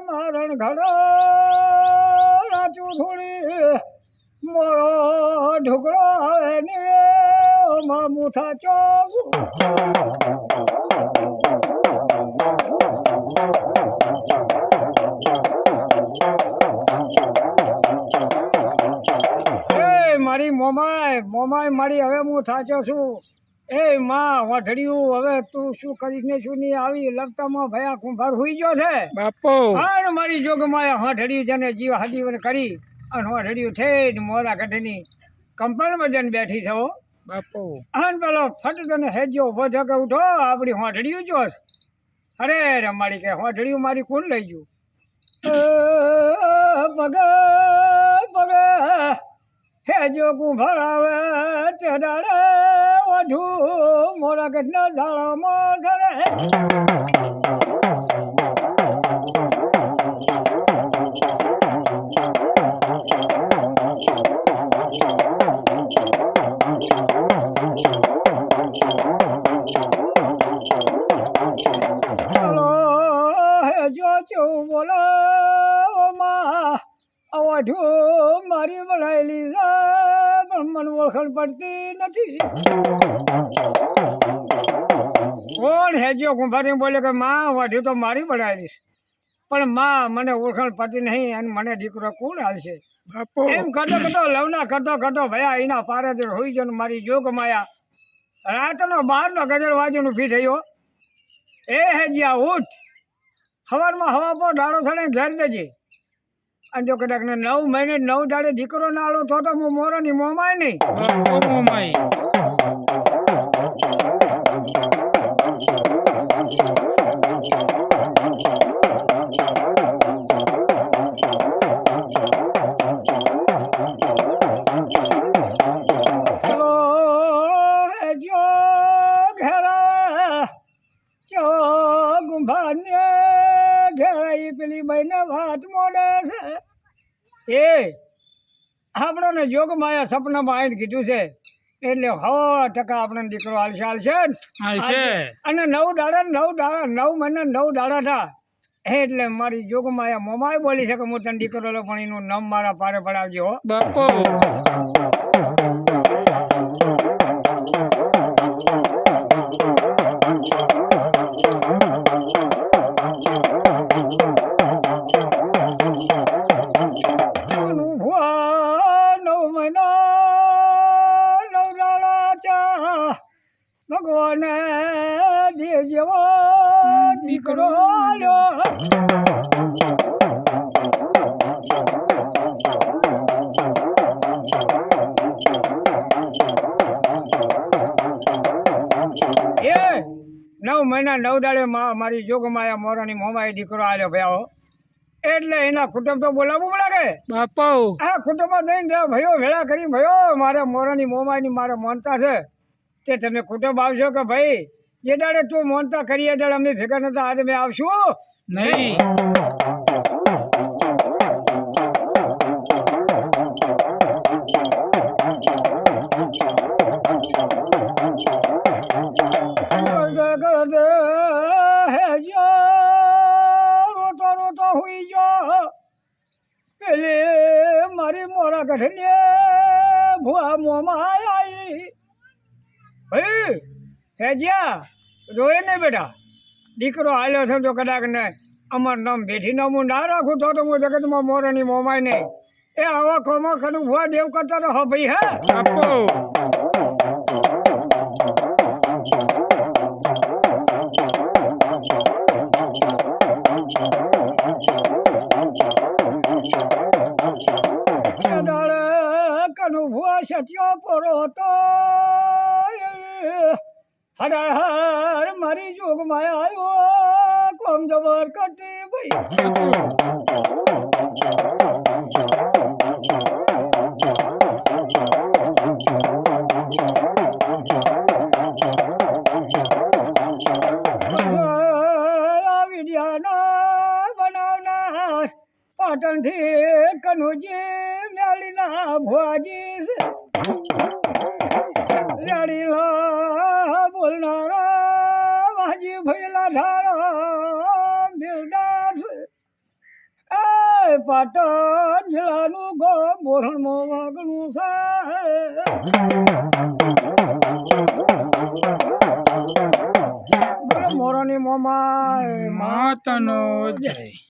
મારણ ઘડો રાચું થોડી મોરો ઢોકળો આવે ને મામુથા ચોસ મારી મોમાય મારી હવે હું થાચો છું. એ માં વઢડિયું હવે તું શું કરીશ ને શું નહીં આવી લગતામાં ભયા કુંભાર હુઈ ગયો છે બાપો. અને મારી જોગમાં વઢડિયું જેને જીવ હાજીવન કરી અને વઢડિયું થઈ મોરા ગઢની કંપાઉન્ડમાં જઈને બેઠી છે બાપો. અને પેલો ફટ તને હેજો ઉભો થકે ઉઠો આપણી વઢડિયું ચોસ. અરે રમાડી કે વઢડિયું મારી કોણ લઈ ગયું પગ પગ હેજો કુંભાર આવે તે દાડે વધુ મોરા ગઢના ઝાડામાં ધરે ચલો હેજો ચેવું બોલો માં વધુ મારી બનાવેલી છે પણ મને ઓળખણ પડતી નથી. કોણ હેજો કુંભારી બોલે કે માં વાઢ્યું તો મારી બનાવેલી પણ માં મને ઓળખણ પડતી નહીં અને મને દીકરો કોણ હાલશે એમ કરતો કરતો લવના કરતો કરતો ભયા એના પારે હોઈ ગયો મારી જોગ માયા રાતનો 12નો ગજર વાંચીનું ફી થયો. એ હેજિયા ઉઠ સવારમાં હવા પર ડાળો થઈને ઘેર દેજે અને જો કદાચ ને 9 મહિને 9 દાડે દીકરો ના આલો તો હું મોરાની મોમાય નહીં. ચલો જો ઘેરા ચો ગુંભાને ઘેરાઈ પેલી બહેને વાત મોડે છે. એ આપણને જોગમાયા સપનામાં આવીને કીધું છે એટલે 100% આપણને દીકરો હાલશે અને 9 દાડા 9 મહિના 9 દાડા થા એટલે મારી જોગમાયા મોમાય બોલી છે કે હું તને દીકરો લો પણ એનું નામ મારા પારે પડાવજો હો બાપો. ભગવાને દે જેવો દીકરો લ્યો. એ 9 મહિના 9 દાડે મારી જોગમાયા મોરાની મોમાએ દીકરો આલ્યો ભયાઓ એટલે એના કુટુંબ તો બોલાવવું પડે કે બાપો. આ કુટુંબમાં જઈને ભયો ભેળા કરી ભયો મારે મોરાની મોમાની મારે મોનતા છે તે તમે કુટુંબ આવશો કે ભાઈ જે દાડે તું મોનતા કરીએ દાડે અમે ભેગા નતા આજે મેં આવશું નહીં. રોતો હુઈ ગયો પેલે મારી મોરા ગઢને ભૂવા મોમાં આવી ભાઈ હેજ્યા રોય ને બેટા દીકરો હાલ્યો છે તો કદાચ ને અમારું નામ બેઠી નામ હું ના રાખું તો હું જગતમાં મોરાની મોમાય નહીં. એ આવા કોમો ખરું ભૂવા દેવ કરતા રહો ભાઈ હે બાપો. કનુ ભૂવા સત્યો પોરો હતો હર મારી જોગમાં આવ્યો કોમ જબર કરતી ભાઈ. વિદ્યાના બનાવનાર પાટણથી કનુજી મેલીના ભુવાજી છે બોલનારા હાજી ભૈલા ધારો બિરદાસ એ પાટણ જિલ્લાનું ગો બોરણમાં વાગનું છે મોરાની મોમાય માતાનો જય.